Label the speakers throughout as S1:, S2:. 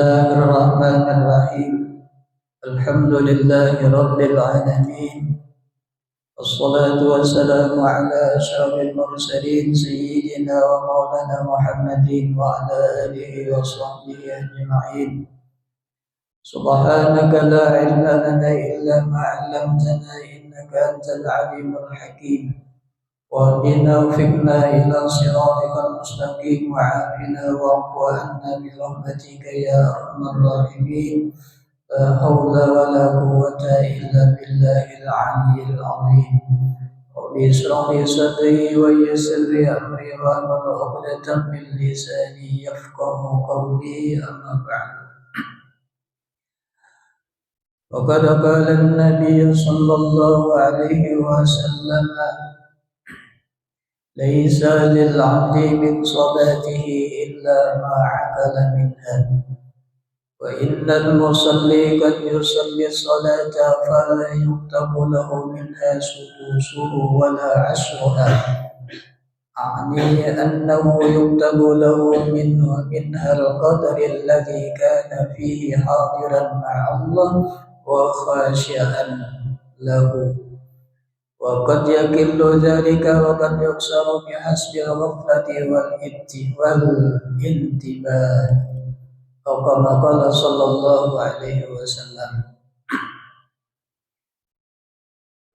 S1: الرحمن الرحيم. الحمد لله رب العالمين، والصلاة والسلام على أشرف المرسلين سيدنا ومولانا محمد وعلى آله وصحبه أجمعين. سبحانك لا علم لنا إلا ما علمتنا إنك أنت العليم الحكيم، واهدنا وفقنا إلى صراطك المستقيم وعافنا واعف عنا برحمتك يا أرحم الراحمين. لا حول ولا قوة إلا بالله العلي العظيم. رب اشرح لي صدري ويسر لي أمري واحلل عقدة من لساني يفقه قولي. أما بعد، وقد قال النبي صلى الله عليه وسلم: ليس للعبد من صلاته إلا ما عقل منها، وإن المصلي قد يصلي الصلاة فلا يكتب له منها سدوسه ولا عشرها، أعني أنه يكتب له منها القدر الذي كان فيه حاضرا مع الله وخاشعا له، وقد يكل ذلك وقد يكسر بحسب الغفلة والانتباه، أو كما قال صلى الله عليه وسلم.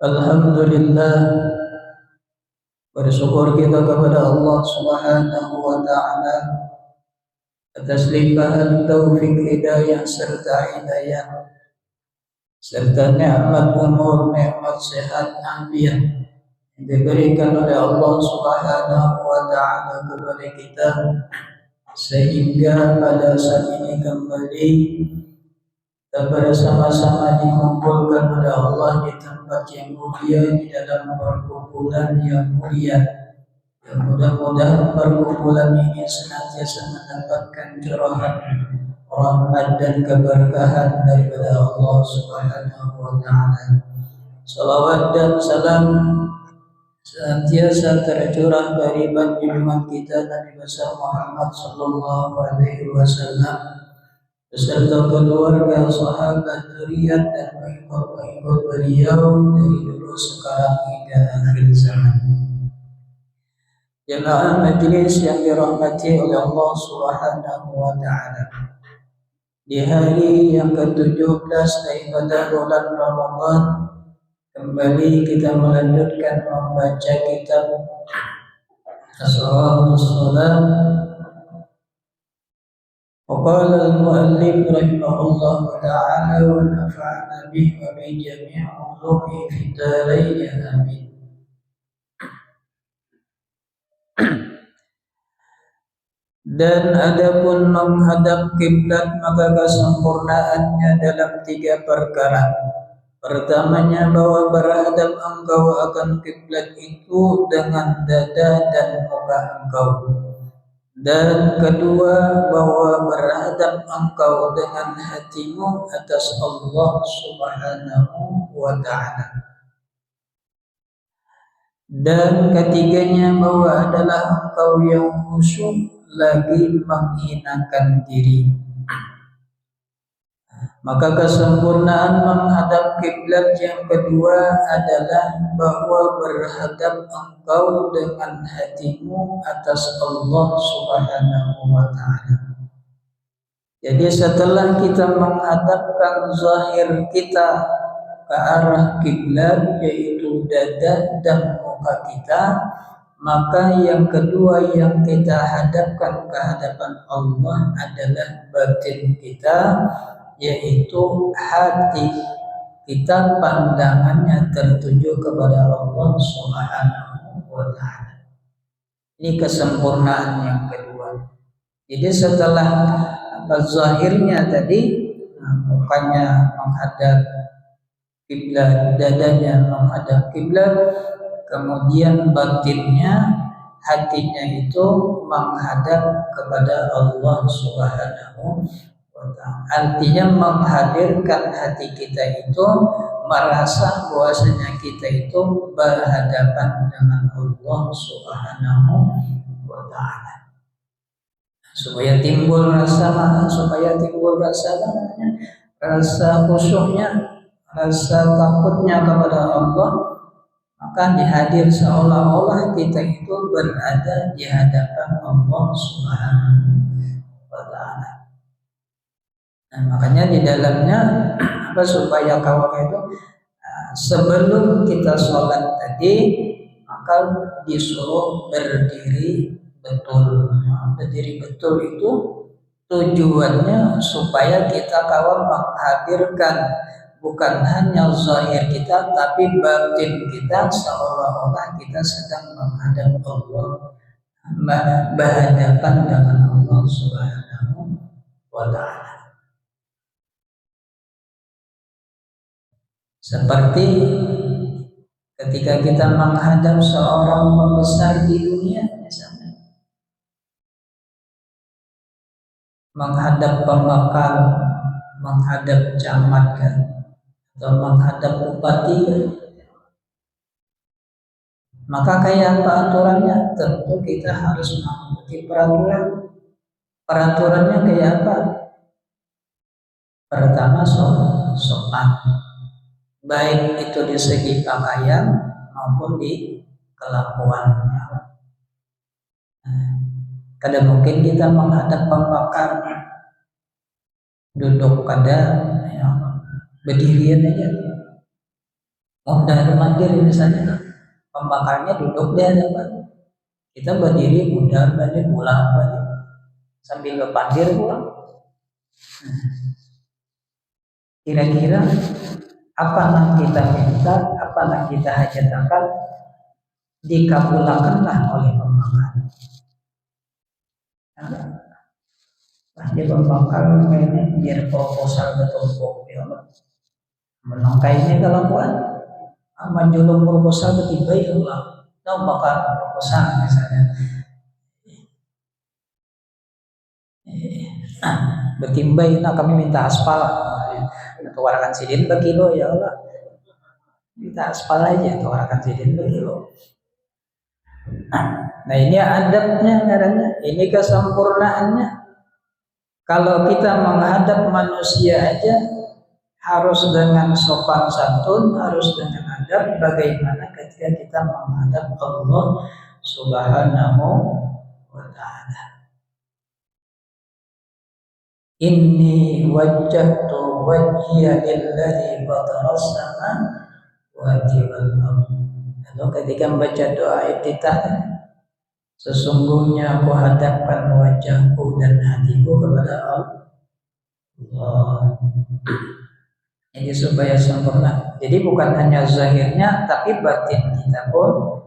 S1: Alhamdulillah, bersyukur kita kepada Allah Subhanahu wa Ta'ala atas limpahan taufik hidayah serta hidayah serta nikmat umur, nikmat sehat, afiat yang diberikan oleh Allah Subhanahu wa Ta'ala kepada kita, sehingga pada saat ini kembali kita bersama-sama dikumpulkan oleh Allah di tempat yang mulia, di dalam perkumpulan yang mulia. Yang mudah-mudahan perkumpulan ini senantiasa mendapatkan curahan rahmat dan keberkahan daripada Allah Subhanahu wa Ta'ala. Salawat dan salam senantiasa tercurah dari junjungan kita Nabi besar Muhammad sallallahu alaihi wasallam beserta keluarga, sahabat, zuriat dan pengikut-pengikut beliau dari dulu sekarang hingga akhir zaman. Jemaah majlis yang dirahmati oleh Allah Subhanahu wa Ta'ala, di hari yang ke-17 daripada bulan Ramadan, kembali kita melanjutkan membaca kitab Asrarus Salat. Waqala al-muallif rahimahullah ta'ala wa nafa'ana bihi wa bi jami' ulumihi fid dharain amin. Dan adapun menghadap kiblat, maka kesempurnaannya dalam 3 perkara. Pertamanya, bahwa berhadap engkau akan kiblat itu dengan dada dan muka engkau. Dan kedua, bahwa berhadap engkau dengan hatimu atas Allah Subhanahu wa Ta'ala. Dan ketiganya, bahwa adalah engkau yang khusyuk lagi menghinakan diri. Maka kesempurnaan menghadap kiblat yang kedua adalah bahwa berhadap engkau dengan hatimu atas Allah Subhanahu wa Ta'ala. Jadi setelah kita menghadapkan zahir kita ke arah kiblat, yaitu dada dan muka kita, maka yang kedua yang kita hadapkan ke hadapan Allah adalah batin kita, yaitu hati kita, pandangannya tertuju kepada Allah Subhanahu wa Ta'ala. Ini kesempurnaan yang kedua. Jadi setelah zahirnya tadi, mukanya menghadap kiblat, dadanya menghadap kiblat, kemudian batinnya, hatinya itu menghadap kepada Allah Subhanahu wa Ta'ala. Artinya menghadirkan hati kita itu merasa bahwasanya kita itu berhadapan dengan Allah Subhanahu wa Ta'ala. supaya timbul rasa khusyuknya, rasa takutnya kepada Allah, maka dihadir seolah-olah kita itu berada di hadapan Allah Subhanahu wa Ta'ala. Nah, makanya di dalamnya supaya kawal itu sebelum kita sholat tadi maka disuruh berdiri betul. Berdiri betul itu tujuannya supaya kita kawan menghadirkan bukan hanya zahir kita tapi batin kita seolah-olah kita sedang menghadap Allah, berhadapan dengan Allah Subhanahu wa Ta'ala. Seperti ketika kita menghadap seorang pembesar di dunia, misalnya menghadap pembakar, menghadap camat kan, atau menghadap bupati kan, maka kayak apa aturannya? Tentu kita harus mengikuti peraturan. Peraturannya kayak apa? Pertama sopan, baik itu di segi pakaian maupun di kelakuannya. Kadang mungkin kita menghadap pembakar duduk kada ya, berdirian aja, mondar mandir misalnya, pembakarnya duduk di hadapan kita, berdiri mondar mandir pulang balik sambil berpandir pulang. Kira-kira apa yang kita minta, apa yang kita hajatkan dikabulkanlah oleh pembakar. Dia pembakar ini biar proposal betul ya, menangkainya kelakuan menjulung proposal ketiba ya Allah, nah bakar proposal misalnya bertimbai, nah kami minta aspal atau warakan sidin berkilo ya Allah, minta aspal aja atau warakan sidin berkilo. Nah ini adabnya karena ini kesempurnaannya. Kalau kita menghadap manusia aja harus dengan sopan santun, harus dengan adab. Bagaimana ketika kita menghadap Allah Subhanahu wa Ta'ala? Inni wajjahtu wajhiya lilladzi fataras samawati wal ardh. Lalu ketika membaca doa iftitah, sesungguhnya aku hadapkan wajahku dan hatiku kepada Allah. Ini supaya sempurna. Jadi bukan hanya zahirnya, tapi batin kita pun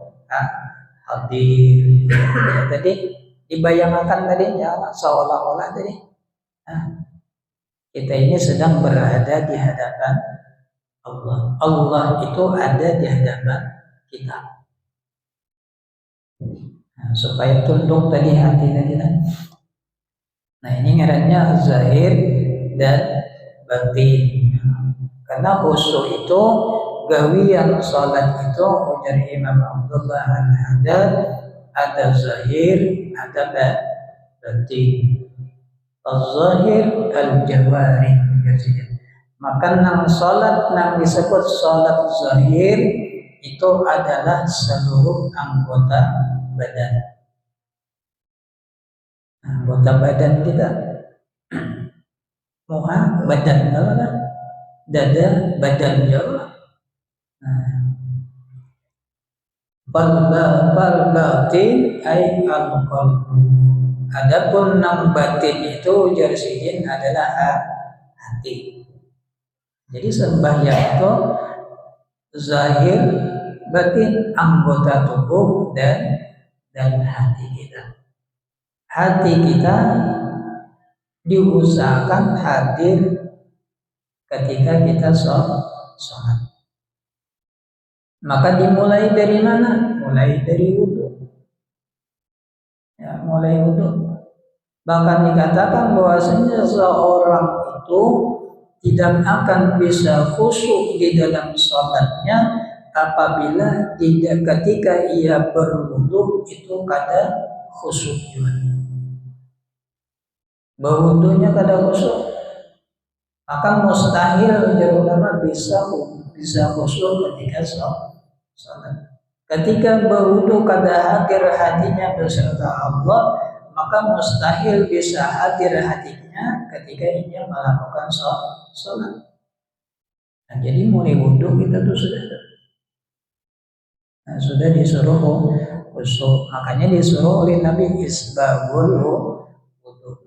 S1: hadir. Ya, tadi dibayangkan tadi ya, seolah-olah tadi kita ini sedang berada di hadapan Allah. Allah itu ada di hadapan kita. Nah, supaya tunduk tadi hati tadi. Nah ini ngarannya zahir dan batin. Karena khusyuk itu gawian salat itu dari Imam Abdullah Al-Haddad ada zahir, ada batin. Az-zahir al-jawari. Maka nang salat nang disebut salat zahir itu adalah seluruh anggota badan. Anggota badan kita, muka badan kan, dada badan jauh. Bal batin ay al-qalbu. Adapun nang batin itu jarsidin adalah hati. Jadi sembahyang itu zahir, batin, anggota tubuh dan hati kita. Hati kita diusahakan hadir ketika kita sholat. Maka dimulai dari mana? Mulai dari wudhu. Ya, mulai wudhu. Bahkan dikatakan bahwasanya seorang itu tidak akan bisa khusyuk di dalam sholatnya apabila tidak ketika ia berwudhu itu kada khusyuk juga. berwudunya kada khusyuk, maka mustahil jauh ulama bisa khusyuk ketika sholat. Ketika berwudu kada hadir hatinya beserta Allah, maka mustahil bisa hadir hatinya ketika ia melakukan sholat. Nah, jadi mulai wudu kita tuh sudah disuruh khusyuk. Makanya disuruh oleh Nabi isbagul wudu.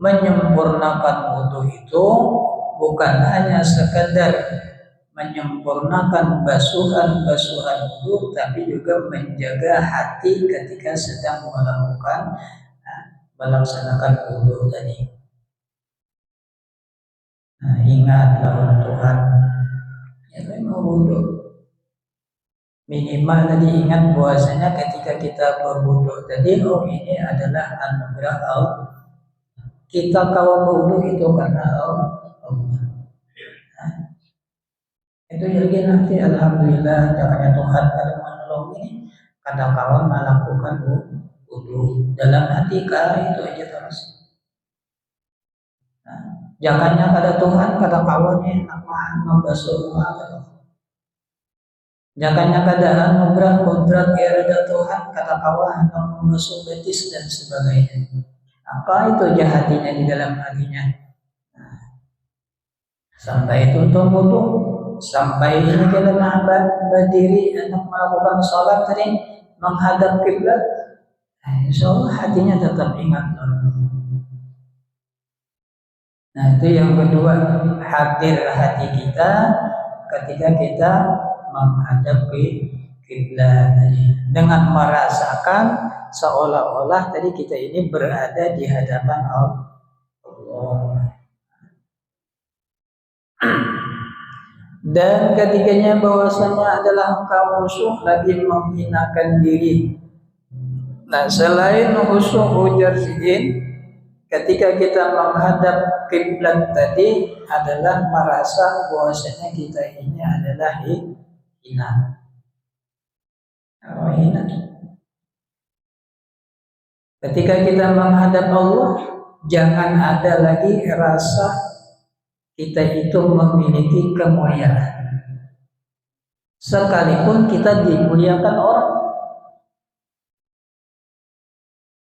S1: Menyempurnakan wudu itu bukan hanya sekedar menyempurnakan basuhan wudu, tapi juga menjaga hati ketika sedang melaksanakan wudu tadi. Nah, ingat lawan Tuhan. Ya memang wudu. Minimal tadi ingat bahwasanya ketika kita berwudu tadi, ini adalah anugerah Allah. Kita kalau berwudu itu karena Allah. Itu jadi nanti alhamdulillah caranya Tuhan pada menolong ini kadang kawan melakukan wudu dalam hati itu aja terus. Jangannya pada Tuhan kadang kawannya nama membasuh jangannya kada anugerah kodrat irada Tuhan kata kawan membasuh betis dan sebagainya. Apa itu jahatinya di dalam hatinya? Sampai itu wudu, sampai ini kita berdiri untuk melakukan sholat tadi menghadap kiblat, insya Allah hatinya tetap ingat. Nah itu yang kedua, hadir hati kita ketika kita menghadap kiblat tadi, dengan merasakan seolah-olah tadi kita ini berada di hadapan Allah. Dan ketiganya bahwasanya adalah engkau khusyuk lagi menghinakan diri. Nah selain khusyuk ujar sidin, ketika kita menghadap kiblat tadi adalah merasa bahwasanya kita ini adalah hina. Hina. Ketika kita menghadap Allah, jangan ada lagi rasa kita itu memiliki kemuliaan. Sekalipun kita dimuliakan orang,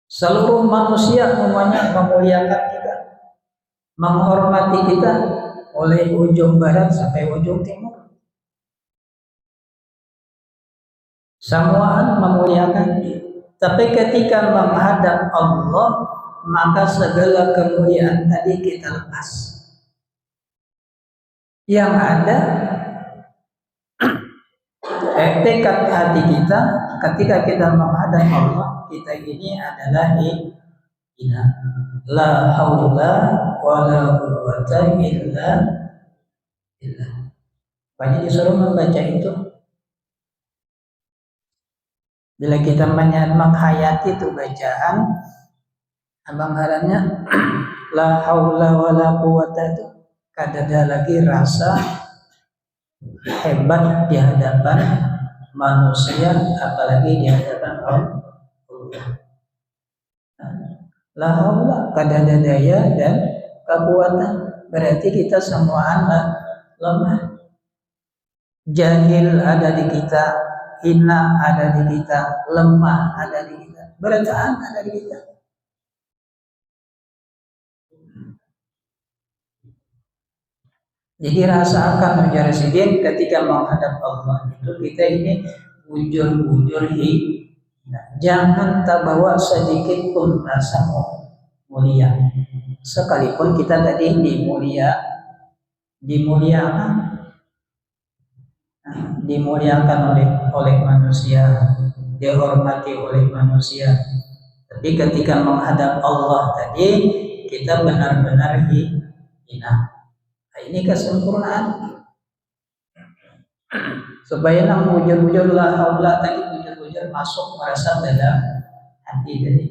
S1: seluruh manusia semuanya memuliakan kita, menghormati kita oleh ujung barat sampai ujung timur. Semuaan memuliakan kita. Tapi ketika menghadap Allah, maka segala kemuliaan tadi kita lepas. Yang ada tekad hati kita ketika kita menghadap Allah, kita ini adalah hina. La haula wala quwwata illa billah. Banyak disuruh membaca itu. Bila kita menghayati itu bacaan, bangharannya la haula wala quwwata itu kada ada lagi rasa hebat di hadapan manusia, apalagi di hadapan Allah. La haula kada ada daya dan kekuatan, berarti kita semua lemah. Jahil ada di kita, hina ada di kita, lemah ada di kita, beritaan ada di kita. Jadi rasakan ujar sidin ketika menghadap Allah itu kita ini bujur-bujur jangan terbawa sedikit pun rasa mulia. Sekalipun kita tadi dimuliakan oleh manusia, dihormati oleh manusia. Tapi ketika menghadap Allah tadi kita benar-benar hina. Ini kesempurnaan supaya nang bujur-bujur la haula tadi bujur-bujur masuk merasa dalam hati tadi.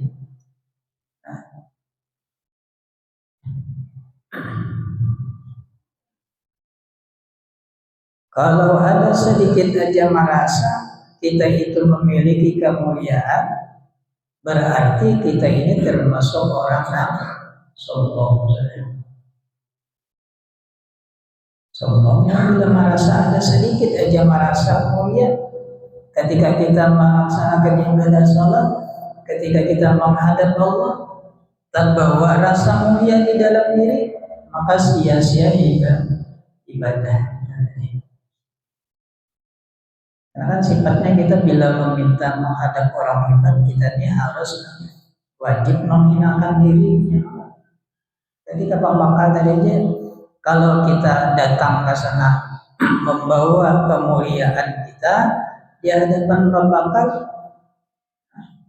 S1: Kalau ada sedikit aja merasa kita itu memiliki kemuliaan, berarti kita ini termasuk orang yang sombong. Sombongnya bila merasa ada sedikit aja merasa mulia ketika kita melaksanakan ibadah sholat, ketika kita menghadap Allah tanpa bawa rasa mulia di dalam diri, maka sia-sia ibadah. Karena kan sifatnya kita bila meminta menghadap orang hebat, kita ini harus wajib menghinakan dirinya. Jadi Pak Bakal tadi aja, kalau kita datang ke sana membawa kemuliaan kita di hadapan pembakar,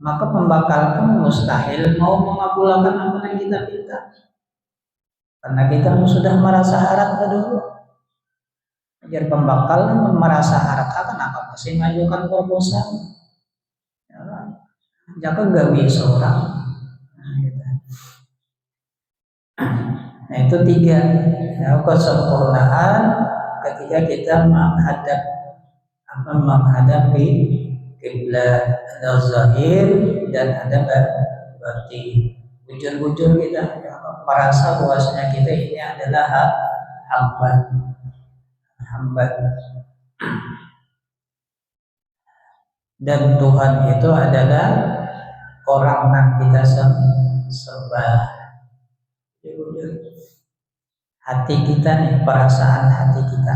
S1: maka pembakar pun mustahil mau mengabulkan apa yang kita minta, karena kita sudah merasa harap dulu. Biar pembakal merasa harap, kenapa masih mengajukan proposal? Ya, jangan gawe seorang. Nah itu 3 ya, kesempurnaan ketika kita menghadapi kiblat, ada zahir dan ada batin. Bujur-bujur kita ya, merasa bahwasanya kita ini adalah hamba dan Tuhan itu adalah orang yang kita sembah. Hati kita nih, perasaan hati kita.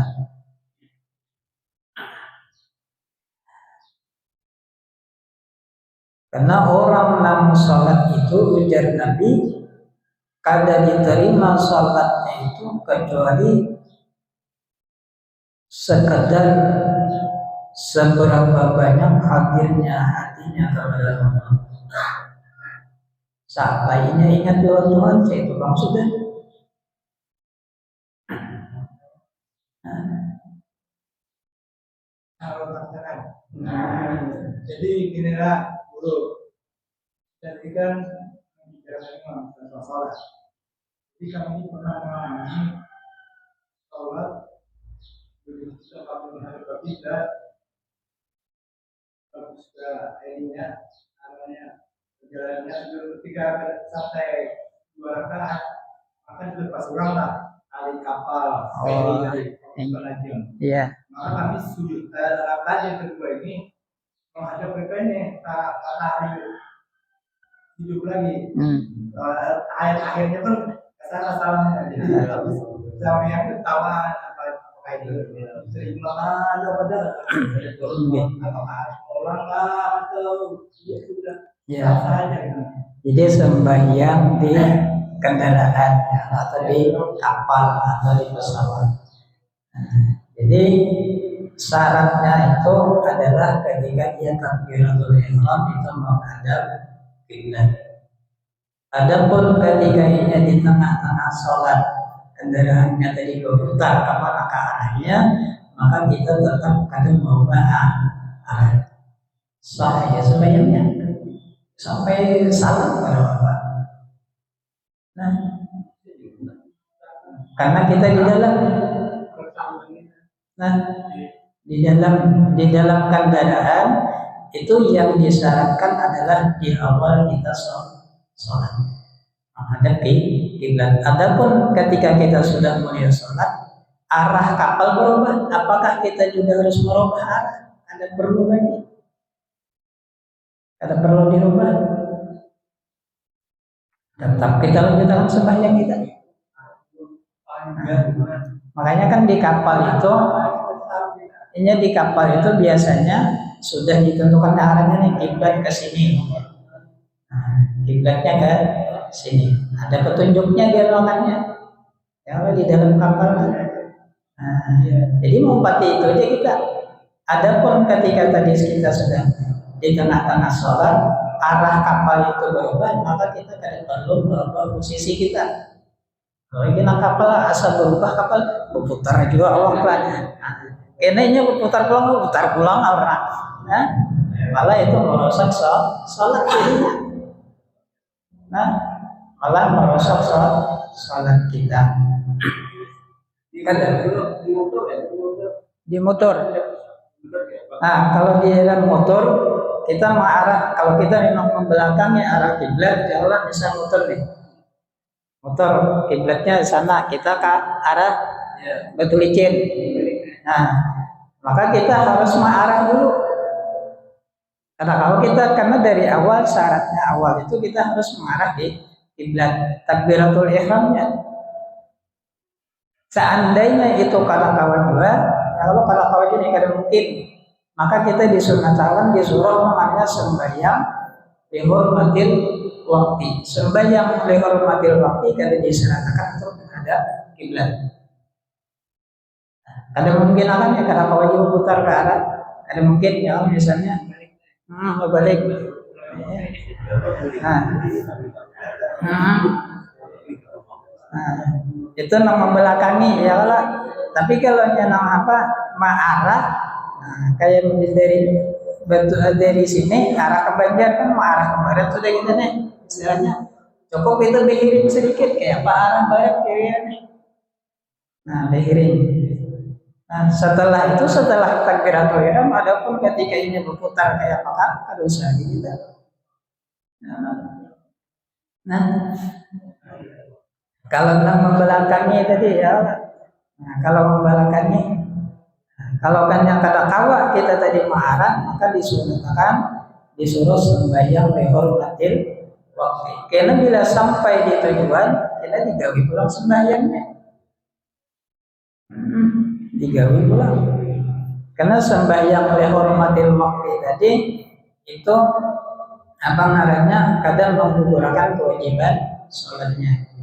S1: Karena orang yang sholat itu, ujar Nabi, kada diterima sholatnya itu kecuali sekedar seberapa banyak hadirnya hatinya kepada Allah. Sampainya ingat Tuhan, saya itu bang sudah.
S2: Jadi inilah dulu. Jadi kan bicara tentang sholat. Jadi kami pernah mengalami sholat begitu kita menghadap kiblat, terus sudah akhirnya namanya perjalanannya ketika sampai 2 rakaat, maka dilepas ulang lah tali kapal, dari
S1: Iya.
S2: Maka kami sujud. Rakaat yang kedua ini menghadap mereka ini matahari hidup lagi. Ayat akhirnya kan kesalahan jadi sampai yang ketawa apa itu terima ada pada apakah orang lah atau ya sudah saja.
S1: Jadi sembahyang di kendaraan atau di kapal atau di pesawat. Jadi syaratnya itu adalah ketika dia takbiratul ihram itu menghadap kiblat. Adapun ketika ini di tengah-tengah sholat kendaraannya tadi berputar kemana ke arahnya, maka kita tetap kadang merubah arah. Sah ya sebenarnya sampai salam pada Bapak. Nah, karena kita di dalam di dalam kendaraan itu yang disyaratkan adalah di awal kita sholat menghadap kiblat. Adapun ketika kita sudah mulai sholat, arah kapal berubah, apakah kita juga harus merubah arah? Ada perlu lagi? Ada perlu dirubah? Tetap kita lanjutkan sembahyang kita. Makanya kan di kapal itu biasanya sudah ditentukan arahnya nih, kiblat ke sini. Kiblatnya ke sini. Ada petunjuknya di ruangannya. Kalau di dalam kapal. Jadi mempati itu aja kita. Adapun ketika tadi kita sudah di tengah-tengah sholat, arah kapal itu berubah, maka kita tidak perlu merubah posisi kita. Kalau kita kapal asal berubah, kapal berputar juga Allah pelan. Kenanya berputar pulang orang. Malah itu merusak sholat kita. Malah merusak sholat kita. Di motor. Kalau di dalam motor kita mengarah, kalau kita memang membelakangi arah kiblat, jalan bisa motor nih.
S3: motor kiblatnya sana, kita ke arah Batu Licin. Nah, maka kita harus mengarah dulu. Karena dari awal syaratnya itu kita harus mengarah di kiblat takbiratul ihramnya. Seandainya itu kalakawan juga, kalau kalakawan ini kada mungkin, maka kita disunahkan disuruh namanya sembahyang lihurmatil waktu. Sembahyang lihurmatil waktu kada disunahkan untuk menghadap kiblat. Ada mungkin akan ya kalakawan juga putar ke arah, ada mungkin ya misalnya balik. Itu nang membelakangi ya lah. Tapi kalau nang ma'arah, kayak dari sini arah ke Banjar kan ma'arah ke barat sudah gitu nih istilahnya. Cukup itu behiring sedikit kayak arah barat kayak nih. Nah behiring. Nah setelah takbiratul ihram, adapun ketika ini berputar kayak apa ada usaha gitu. Nah kalau membelakangi tadi ya, kalau membelakangi, kalau kan yang kata kawa kita tadi marah, maka disuruh sembahyang lihurmatil waktu. Karena bila sampai di tujuan, kita digawi pulang sembahyangnya. Digawi pulang. Karena sembahyang lihurmatil waktu tadi itu kadang menggugurkan kewajiban sholatnya.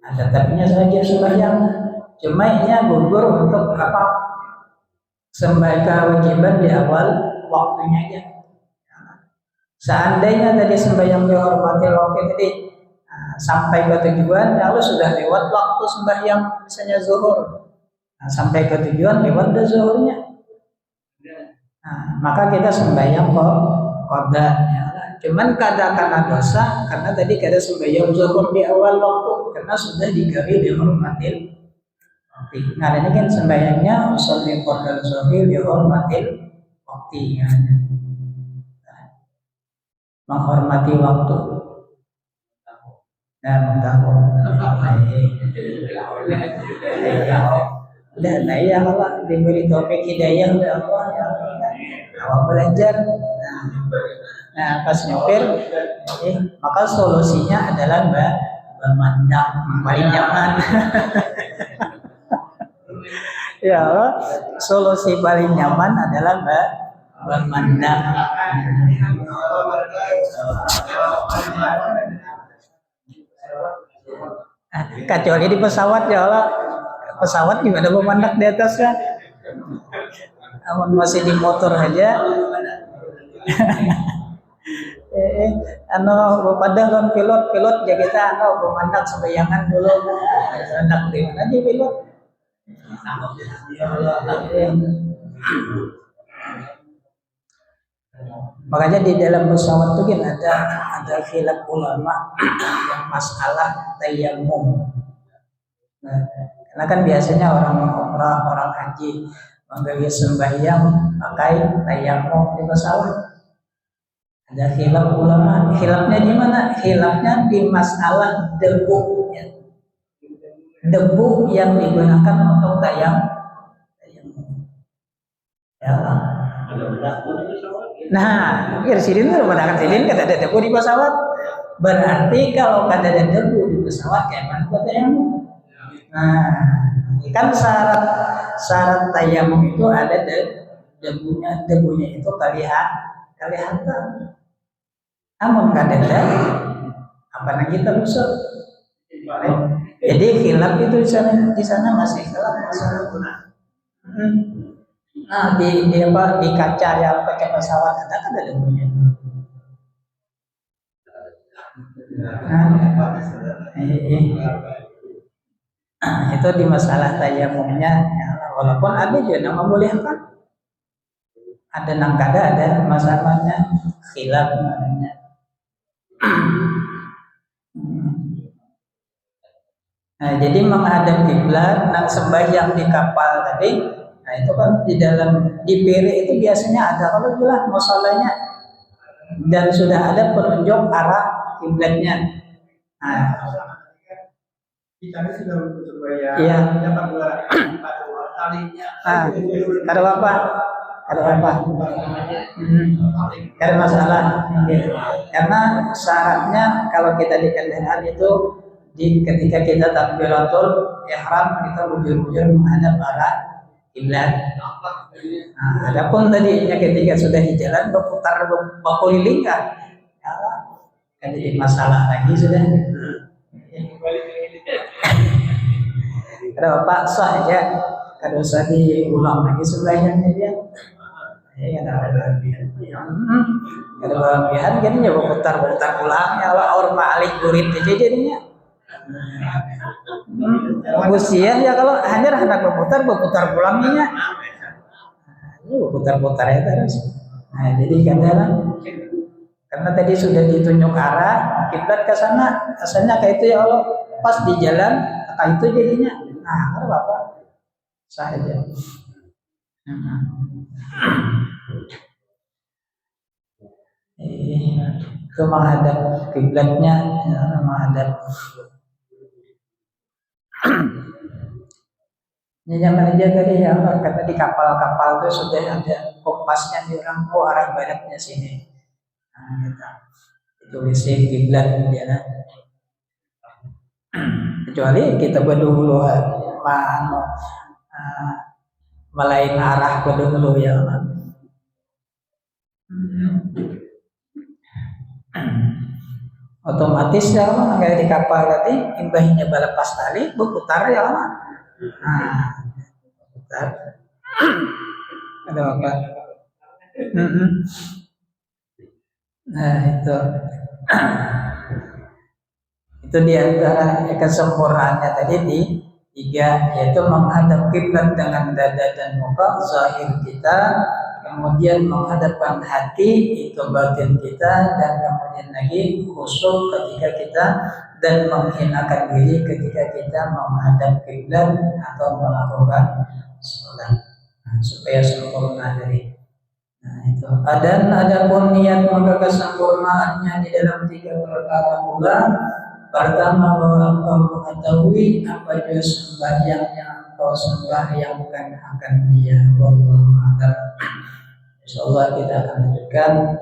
S3: Tetapnya saja sembahyang, cuma ini gugur untuk sembahyang kewajiban di awal waktunya aja. Seandainya tadi sembahyang dihormati waktu tadi sampai ke tujuan, lalu sudah lewat waktu sembahyang misalnya zuhur, sampai ke tujuan lewat zuhurnya, maka kita sembahyang qada. Cuman karena dosa, karena tadi kada sembahyang zuhur di awal waktu, karena sudah digawi dihormatil waktu. Nah ini kan sembahyangnya usolli qadal zuhri dihormatil waktu, menghormati waktu. Nah mentahun. Nah iya Allah diberi taufik hidayah oleh Allah ya. Awak belajar. Nah pas nyopir, maka solusinya adalah bermandak paling nyaman. Ya, solusi paling nyaman adalah bermandak. Kecuali di pesawat ya Allah, pesawat juga ada pemandak di atas kan. Amun masih di motor aja. Padahal kan pilot ya kita pemandak sembayangan dulu. Hendak di mana di pilot? Makanya di dalam pesawat itu kan ada khilaf ulama yang masalah tayammum. Nah, karena kan biasanya orang umrah, orang haji menggaya sembahyang pakai tayammum di pesawat. Ada khilaf ulama. Khilafnya di mana? Khilafnya di masalah debu. Debu yang digunakan untuk tayammum. Ya. Nah, sidin itu menggunakan sidin kada ada debu di pesawat. Berarti kalau kada ada debu di pesawat kayak mana buat tayammum? Nah, kan syarat tayammum itu ada debunya itu kelihatan. Namun kada ada apa lagi kita usul. Jadi khilaf itu di sana masih khilaf masalah guna. Nah di kaca yang pakai pesawat ada kan ada debunya. Itu di masalah tayammumnya ya, walaupun ada juga yang membolehkan, ada nang kada ada masalahnya khilaf namanya. Nah jadi menghadap kiblat nang sembahyang di kapal tadi. Nah itu kan di pere itu biasanya ada kalau jelas masalahnya dan sudah ada penunjuk arah kiblatnya. Nah,
S2: Ikannya sudah berbayar.
S3: Iya.
S2: Dapat 204 talinya.
S3: Ada apa? Ada apa? Ada masalah. Karena syaratnya kalau kita di kendaraan itu ketika kita takbiratul ihram kita bujur-bujur menghadap arah kiblat. Nah, adapun tadi ketika sudah di jalan berputar berkeliling kan, jadi masalah lagi sudah. Ada Pak sah aja, kalau usah diulang lagi sebenarnya dia. Ya ada kelebihan. Ada kelebihan kan ya berputar ulang ya orang malik gurit aja jadinya. Usia ya kalau hanya hendak berputar ulangnya. Berputar ya terus. Nah, jadi kadang karena tadi sudah ditunjuk arah kiblat ke sana, asalnya kayak itu ya Allah pas di jalan kayak itu jadinya. Nah, ada apa? Sah aja. Itu menghadap kiblatnya, menghadap. Ya zaman aja tadi ya, karena di kapal-kapal itu sudah ada kompasnya di orang arah baratnya sini. Nah, gitu. Ditulisnya kiblat ya. Kecuali kita berdulu melain arah berdulu ya. Otomatis ya kayak di kapal tadi imbahnya balepas tali berputar ya. Nah, putar. Ada apa? Nah itu diantara kesempurnaannya tadi di 3, yaitu menghadap kiblat dengan dada dan muka zahir kita, kemudian menghadapkan hati itu batin kita, dan kemudian lagi khusyuk ketika kita dan menghinakan diri ketika kita menghadap kiblat atau melakukan sholat, supaya sempurna dari. Nah itu. Dan adapun niat maka kesempurnaannya di dalam 3 perkara pula. Pertama bahwa engkau mengetahui apa jua sembahyang yang engkau sembahyangkan akan Dia. Wallahu a'lam. Insyaallah kita akan lanjutkan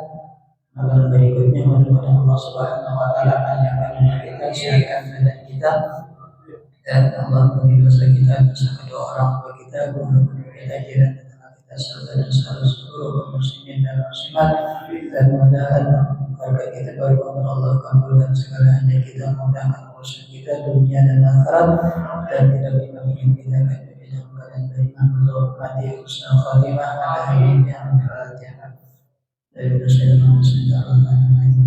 S3: malam berikutnya. Mudah-mudahan Allah Subhanahu wa taala panjangkan kita, sehatkan badan kita, dan Allah beri dosa kita, dosa kedua orang tua kita, guru kita, jiran tetangga kita, serta seluruh muslimin dan muslimat, dan mudah-mudahan agar kita berdoa Allah kabulkan segala hajat kita, mudahkan urusan kita dunia dan akhirat, dan tidak dimakin kita ke dalam keadaan beriman, berhati husnul khatimah, ala hayyin yang Al-Fatihah. Dari Bismillahirrahmanirrahim.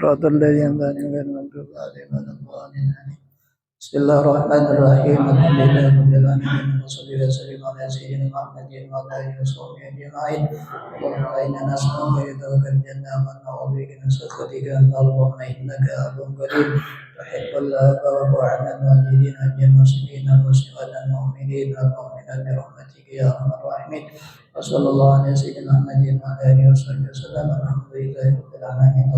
S3: Alhamdulillahirabbil alamin. Wassallallahu ala sayyidina Muhammadin wa ala alihi washabbihi ajma'in. Allahumma inna nas'aluka ridhaka jannah wa na'udzu bika min sakhatika. Allahumma innaka afuwwun karim tuhibbul afwa wa'fu 'anil mu'minina wal muslimina wal mu'minina wal mu'minat bi rahmatika ya arhamar rahimin. Wassallallahu ala sayyidina Muhammadin wa ala alihi washabbihi wasallam. Alhamdulillahirabbil alamin.